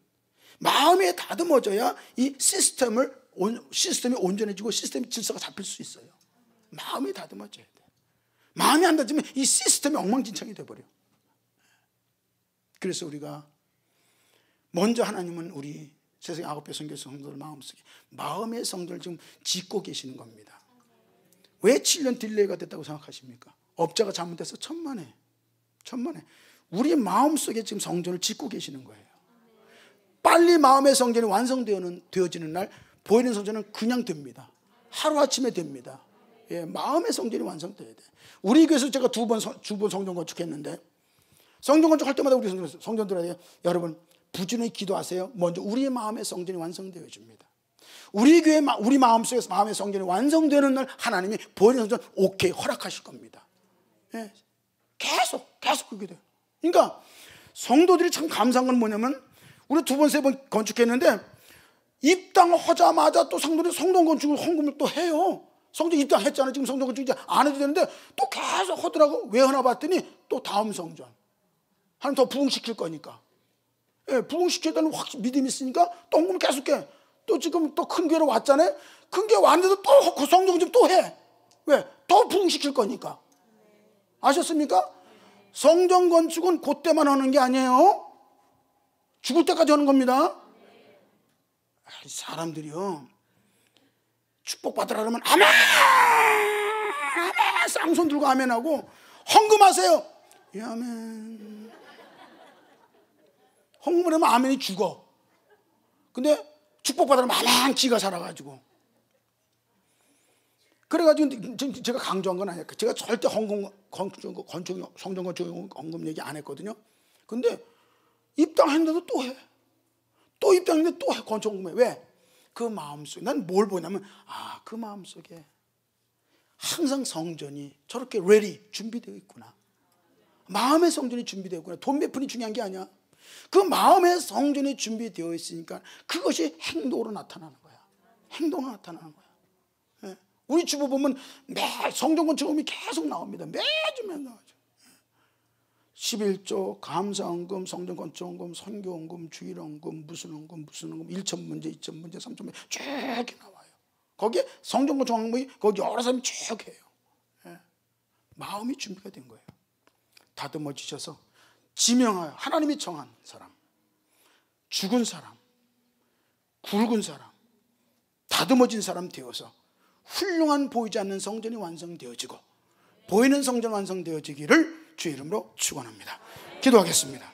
마음이 다듬어져야 이 시스템이 온전해지고 시스템 질서가 잡힐 수 있어요. 마음이 다듬어져야 돼. 마음이 안 다듬으면 이 시스템이 엉망진창이 돼버려. 그래서 우리가 먼저 하나님은 우리 세상의 9배 선교 성도들 마음속에 마음의 성도를 지금 짓고 계시는 겁니다. 왜 7년 딜레이가 됐다고 생각하십니까? 업자가 잘못해서 천만에 우리 마음속에 지금 성전을 짓고 계시는 거예요. 빨리 마음의 성전이 완성되어지는 날 보이는 성전은 그냥 됩니다. 하루아침에 됩니다. 예, 마음의 성전이 완성돼야 돼. 우리 교회에서 제가 두 번 성전 건축했는데, 성전 건축할 때마다 우리 성전들에게 여러분 부지런히 기도하세요. 먼저 우리의 마음의 성전이 완성되어집니다. 우리 교회 우리 마음속에서 마음의 성전이 완성되는 날 하나님이 보이는 성전 오케이 허락하실 겁니다. 예. 계속 그렇게 돼요. 그러니까 성도들이 참 감사한 건 뭐냐면, 우리 두 번 세 번 건축했는데 입당하자마자 또 성도들이 성전 건축을 헌금을 또 해요. 성전 입당했잖아요. 지금 성전 건축 이제 안 해도 되는데 또 계속 하더라고. 왜 하나 봤더니 또 다음 성전 하나님 더 부흥시킬 거니까. 예, 부흥시키다는 확실히 믿음이 있으니까 또 헌금을 계속해. 또 지금 또 큰 교회로 왔잖아요. 큰 교회 왔는데도 또 그 성전 건축 또 해. 왜? 더 부흥시킬 거니까. 아셨습니까? 성전 건축은 그때만 하는 게 아니에요. 죽을 때까지 하는 겁니다. 사람들이요, 축복받으라 그러면 아멘! 아멘! 쌍손 들고 아멘하고 헌금하세요. 예, 아멘. 헌금을 하면 아멘이 죽어. 근데 축복받으라면 아멘 지가 살아가지고. 그래가지고 제가 강조한 건 아니에요. 제가 절대 성전 건축 헌금 얘기 안 했거든요. 근데 입당했는데도 또 해. 또 입당했는데 또 해. 건축 헌금해. 왜? 그 마음속에 난 뭘 보냐면, 그 마음속에 항상 성전이 저렇게 ready 준비되어 있구나. 마음의 성전이 준비되어 있구나. 돈 몇 푼이 중요한 게 아니야. 그 마음의 성전이 준비되어 있으니까 그것이 행동으로 나타나는 거야. 행동으로 나타나는 거야. 예. 우리 주부 보면 매 성전 건축금이 계속 나옵니다. 매주 나오죠. 11조, 감사헌금, 성전 건축헌금, 선교헌금, 주일헌금, 무슨 헌금, 1천 문제, 2천 문제, 3천 문제 쭉 나와요. 거기에 성전 건축헌금이 거기 여러 사람이 쭉 해요. 예. 마음이 준비가 된 거예요. 다듬어지셔서 지명하여 하나님이 정한 사람, 죽은 사람, 굵은 사람, 다듬어진 사람 되어서 훌륭한 보이지 않는 성전이 완성되어지고 보이는 성전 완성되어지기를 주의 이름으로 축원합니다. 기도하겠습니다.